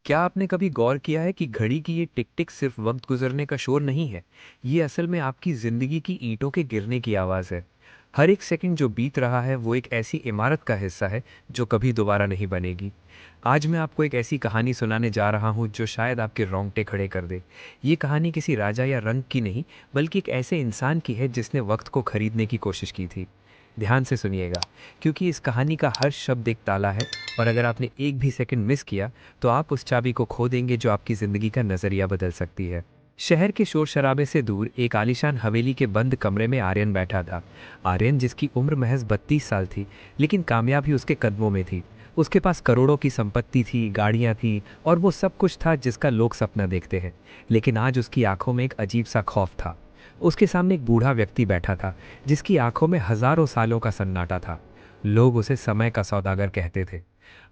क्या आपने कभी गौर किया है कि घड़ी की ये टिक टिक सिर्फ वक्त गुजरने का शोर नहीं है। ये असल में आपकी ज़िंदगी की ईंटों के गिरने की आवाज़ है। हर एक सेकंड जो बीत रहा है वो एक ऐसी इमारत का हिस्सा है जो कभी दोबारा नहीं बनेगी। आज मैं आपको एक ऐसी कहानी सुनाने जा रहा हूँ जो शायद आपके रोंगटे खड़े कर दे। ये कहानी किसी राजा या रंग की नहीं, बल्कि एक ऐसे इंसान की है जिसने वक्त को खरीदने की कोशिश की थी। ध्यान से सुनिएगा, क्योंकि इस कहानी का हर शब्द एक ताला है, और अगर आपने एक भी सेकंड मिस किया तो आप उस चाबी को खो देंगे जो आपकी ज़िंदगी का नज़रिया बदल सकती है। शहर के शोर शराबे से दूर एक आलीशान हवेली के बंद कमरे में आर्यन बैठा था। आर्यन, जिसकी उम्र महज 32 साल थी, लेकिन कामयाबी उसके कदमों में थी। उसके पास करोड़ों की संपत्ति थी, गाड़ियाँ थीं, और वो सब कुछ था जिसका लोग सपना देखते हैं। लेकिन आज उसकी आंखों में एक अजीब सा खौफ था। उसके सामने एक बूढ़ा व्यक्ति बैठा था, जिसकी आंखों में हजारों सालों का सन्नाटा था। लोग उसे समय का सौदागर कहते थे।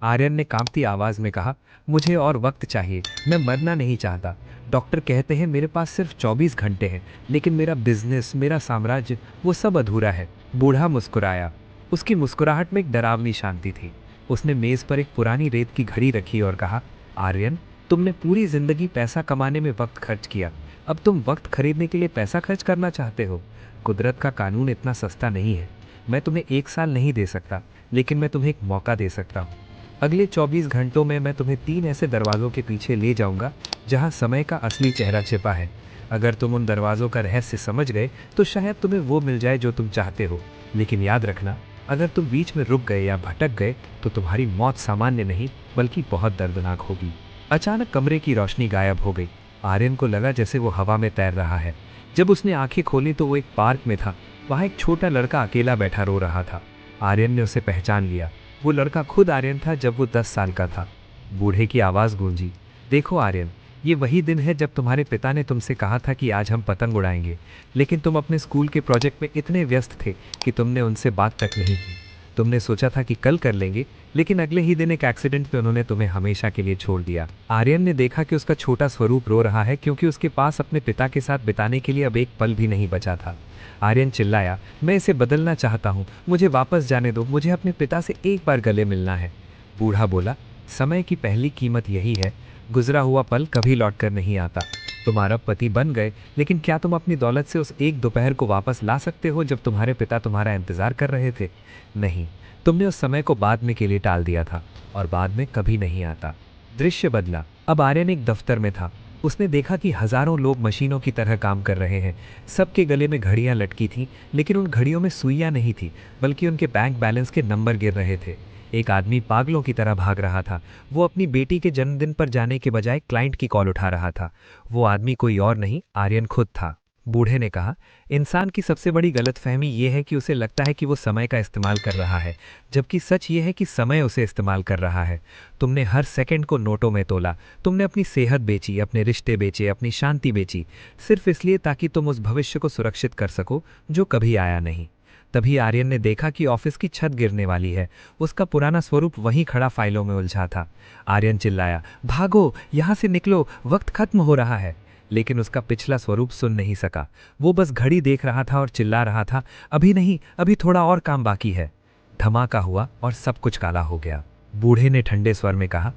आर्यन ने कांपती आवाज में कहा, मुझे और वक्त चाहिए, मैं मरना नहीं चाहता। डॉक्टर कहते हैं मेरे पास सिर्फ 24 घंटे हैं, लेकिन मेरा बिजनेस, मेरा साम्राज्य, वो सब अधूरा है। बूढ़ा मुस्कुराया। उसकी मुस्कुराहट में एक डरावनी शांति थी। उसने मेज पर एक पुरानी रेत की घड़ी रखी और कहा, आर्यन, तुमने पूरी जिंदगी पैसा कमाने में वक्त खर्च किया। अब तुम वक्त खरीदने के लिए पैसा खर्च करना चाहते हो। कुदरत का कानून इतना सस्ता नहीं है। मैं तुम्हें 1 साल नहीं दे सकता, लेकिन मैं तुम्हें एक मौका दे सकता हूँ। अगले 24 घंटों में मैं तुम्हें 3 ऐसे दरवाज़ों के पीछे ले जाऊंगा जहाँ समय का असली चेहरा छिपा है। अगर तुम उन दरवाज़ों का रहस्य समझ गए तो शायद तुम्हें वो मिल जाए जो तुम चाहते हो। लेकिन याद रखना, अगर तुम बीच में रुक गए या भटक गए तो तुम्हारी मौत सामान्य नहीं, बल्कि बहुत दर्दनाक होगी। अचानक कमरे की रोशनी गायब हो गई। आर्यन को लगा जैसे वो हवा में तैर रहा है। जब उसने आंखें खोली तो वो एक पार्क में था। वहाँ एक छोटा लड़का अकेला बैठा रो रहा था। आर्यन ने उसे पहचान लिया। वो लड़का खुद आर्यन था जब वो 10 साल का था। बूढ़े की आवाज़ गूंजी, देखो आर्यन, ये वही दिन है जब तुम्हारे पिता ने तुमसे कहा था कि आज हम पतंग उड़ाएंगे, लेकिन तुम अपने स्कूल के प्रोजेक्ट में इतने व्यस्त थे कि तुमने उनसे बात तक नहीं की। तुमने सोचा था कि कल कर लेंगे, लेकिन अगले ही दिन एक एक्सीडेंट में उन्होंने तुम्हें हमेशा के लिए छोड़ दिया। आर्यन ने देखा कि उसका छोटा स्वरूप रो रहा है, क्योंकि उसके पास अपने पिता के साथ बिताने के लिए अब एक पल भी नहीं बचा था। आर्यन चिल्लाया, मैं इसे बदलना चाहता हूँ, मुझे वापस जाने दो, मुझे अपने पिता से एक बार गले मिलना है। बूढ़ा बोला, समय की पहली कीमत यही है, गुजरा हुआ पल कभी लौट कर नहीं आता। तुम अरबपति बन गए, लेकिन क्या तुम अपनी दौलत से उस एक दोपहर को वापस ला सकते हो जब तुम्हारे पिता तुम्हारा इंतजार कर रहे थे? नहीं, तुमने उस समय को बाद में के लिए टाल दिया था, और बाद में कभी नहीं आता। दृश्य बदला। अब आर्यन एक दफ्तर में था। उसने देखा कि हजारों लोग मशीनों की तरह काम कर रहे हैं। सबके गले में घड़ियां लटकी थीं, लेकिन उन घड़ियों में सुइयां नहीं थी, बल्कि उनके बैंक बैलेंस के नंबर गिर रहे थे। एक आदमी पागलों की तरह भाग रहा था। वो अपनी बेटी के जन्मदिन पर जाने के बजाय क्लाइंट की कॉल उठा रहा था। वो आदमी कोई और नहीं, आर्यन खुद था। बूढ़े ने कहा, इंसान की सबसे बड़ी गलतफहमी ये है कि उसे लगता है कि वो समय का इस्तेमाल कर रहा है, जबकि सच ये है कि समय उसे इस्तेमाल कर रहा है। तुमने हर सेकंड को नोटों में तोला। तुमने अपनी सेहत बेची, अपने रिश्ते बेचे, अपनी शांति बेची, सिर्फ इसलिए ताकि तुम उस भविष्य को सुरक्षित कर सको जो कभी आया नहीं। तभी आर्यन ने देखा कि ऑफिस की छत गिरने वाली है। उसका पुराना स्वरूप वहीं खड़ा फाइलों में उलझा था। आर्यन चिल्लाया, भागो, यहाँ से निकलो, वक्त खत्म हो रहा है। लेकिन उसका पिछला स्वरूप सुन नहीं सका। वो बस घड़ी देख रहा था और चिल्ला रहा था, अभी नहीं, अभी थोड़ा और काम बाकी है। धमाका हुआ और सब कुछ काला हो गया। बूढ़े ने ठंडे स्वर में कहा,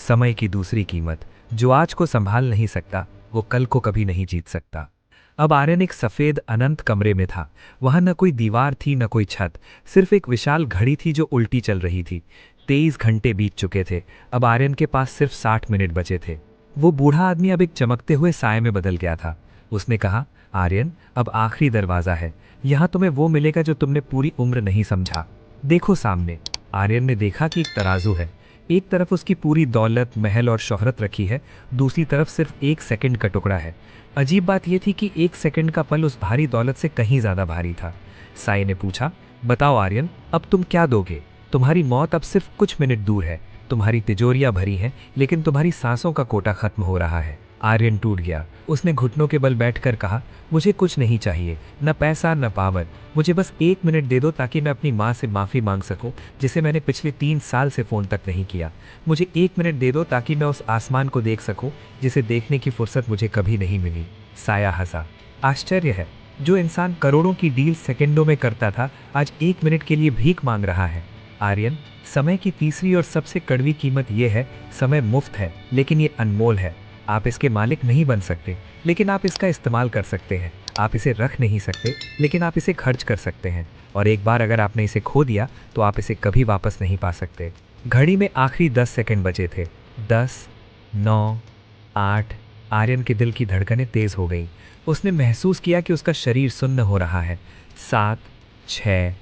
समय की दूसरी कीमत, जो आज को संभाल नहीं सकता वो कल को कभी नहीं जीत सकता। अब आर्यन एक सफेद अनंत कमरे में था। वहां न कोई दीवार थी, न कोई छत, सिर्फ एक विशाल घड़ी थी जो उल्टी चल रही थी। 23 घंटे बीत चुके थे। अब आर्यन के पास सिर्फ 60 मिनट बचे थे। वो बूढ़ा आदमी अब एक चमकते हुए साए में बदल गया था। उसने कहा, आर्यन, अब आखिरी दरवाजा है। यहां तुम्हें वो मिलेगा जो तुमने पूरी उम्र नहीं समझा। देखो सामने। आर्यन ने देखा कि एक तराजू है। एक तरफ उसकी पूरी दौलत, महल और शोहरत रखी है, दूसरी तरफ सिर्फ 1 सेकंड का टुकड़ा है। अजीब बात यह थी कि 1 सेकंड का पल उस भारी दौलत से कहीं ज्यादा भारी था। साई ने पूछा, बताओ आर्यन, अब तुम क्या दोगे? तुम्हारी मौत अब सिर्फ कुछ मिनट दूर है। तुम्हारी तिजोरियां भरी हैं, लेकिन तुम्हारी सांसों का कोटा खत्म हो रहा है। आर्यन टूट गया। उसने घुटनों के बल बैठकर कहा, मुझे कुछ नहीं चाहिए, न पैसा न पावर। मुझे बस 1 मिनट दे दो ताकि मैं अपनी माँ से माफ़ी मांग सकूं, जिसे मैंने पिछले 3 साल से फ़ोन तक नहीं किया। मुझे 1 मिनट दे दो ताकि मैं उस आसमान को देख सकूं जिसे देखने की फुर्सत मुझे कभी नहीं मिली। साया हंसा। आश्चर्य है, जो इंसान करोड़ों की डील सेकंडों में करता था, आज 1 मिनट के लिए भीख मांग रहा है। आर्यन, समय की तीसरी और सबसे कड़वी कीमत ये है, समय मुफ्त है, लेकिन ये अनमोल है। आप इसके मालिक नहीं बन सकते, लेकिन आप इसका इस्तेमाल कर सकते हैं। आप इसे रख नहीं सकते, लेकिन आप इसे खर्च कर सकते हैं। और एक बार अगर आपने इसे खो दिया, तो आप इसे कभी वापस नहीं पा सकते। घड़ी में आखिरी 10 सेकंड बचे थे। 10, 9, 8। आर्यन के दिल की धड़कनें तेज हो गईं। उसने महसूस किया कि उसका शरीर सुन्न हो रहा है। 7, 6,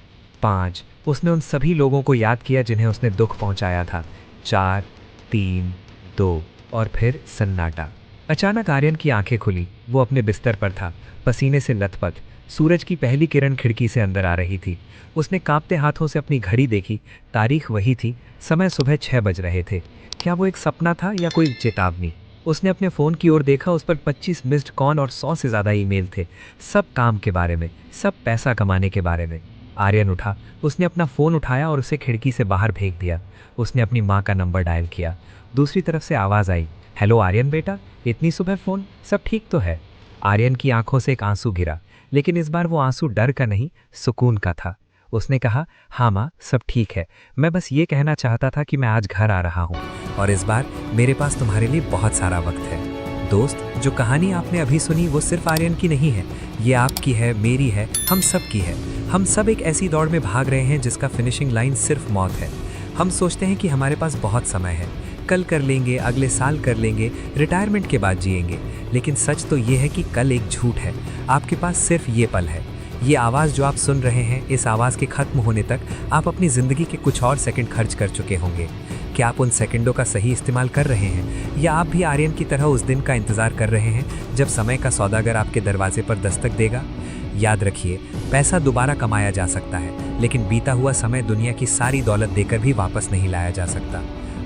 5। उसने उन सभी लोगों को याद किया जिन्हें उसने दुख पहुंचाया था। 4, 3, 2 और फिर सन्नाटा। अचानक आर्यन की आंखें खुली। वो अपने बिस्तर पर था, पसीने से लथपथ। सूरज की पहली किरण खिड़की से अंदर आ रही थी। उसने कांपते हाथों से अपनी घड़ी देखी। तारीख वही थी, समय सुबह 6 बज रहे थे। क्या वो एक सपना था या कोई चेतावनी? उसने अपने फ़ोन की ओर देखा। उस पर 25 मिस्ड कॉल और 100 से ज़्यादा ईमेल थे। सब काम के बारे में, सब पैसा कमाने के बारे में। आर्यन उठा। उसने अपना फ़ोन उठाया और उसे खिड़की से बाहर फेंक दिया। उसने अपनी माँ का नंबर डायल किया। दूसरी तरफ से आवाज़ आई, हेलो आर्यन बेटा, इतनी सुबह फ़ोन, सब ठीक तो है? आर्यन की आंखों से एक आंसू गिरा, लेकिन इस बार वो आंसू डर का नहीं, सुकून का था। उसने कहा, हाँ माँ, सब ठीक है। मैं बस ये कहना चाहता था कि मैं आज घर आ रहा हूँ और इस बार मेरे पास तुम्हारे लिए बहुत सारा वक्त है। दोस्त, जो कहानी आपने अभी सुनी वो सिर्फ आर्यन की नहीं है। ये आपकी है, मेरी है, हम सब की है। हम सब एक ऐसी दौड़ में भाग रहे हैं जिसका फिनिशिंग लाइन सिर्फ मौत है। हम सोचते हैं कि हमारे पास बहुत समय है, कल कर लेंगे, अगले साल कर लेंगे, रिटायरमेंट के बाद जिएंगे। लेकिन सच तो ये है कि कल एक झूठ है। आपके पास सिर्फ ये पल है। ये आवाज़ जो आप सुन रहे हैं, इस आवाज़ के ख़त्म होने तक आप अपनी ज़िंदगी के कुछ और सेकंड खर्च कर चुके होंगे। क्या आप उन सेकंडों का सही इस्तेमाल कर रहे हैं, या आप भी आर्यन की तरह उस दिन का इंतज़ार कर रहे हैं जब समय का सौदागर आपके दरवाजे पर दस्तक देगा? याद रखिए, पैसा दोबारा कमाया जा सकता है, लेकिन बीता हुआ समय दुनिया की सारी दौलत देकर भी वापस नहीं लाया जा सकता।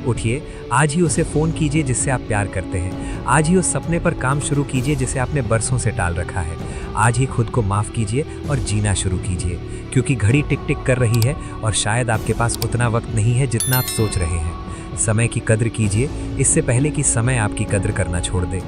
उठिए, आज ही उसे फ़ोन कीजिए जिससे आप प्यार करते हैं। आज ही उस सपने पर काम शुरू कीजिए जिसे आपने बरसों से टाल रखा है। आज ही खुद को माफ़ कीजिए और जीना शुरू कीजिए, क्योंकि घड़ी टिक टिक कर रही है और शायद आपके पास उतना वक्त नहीं है जितना आप सोच रहे हैं। समय की कद्र कीजिए, इससे पहले कि समय आपकी कद्र करना छोड़ दे।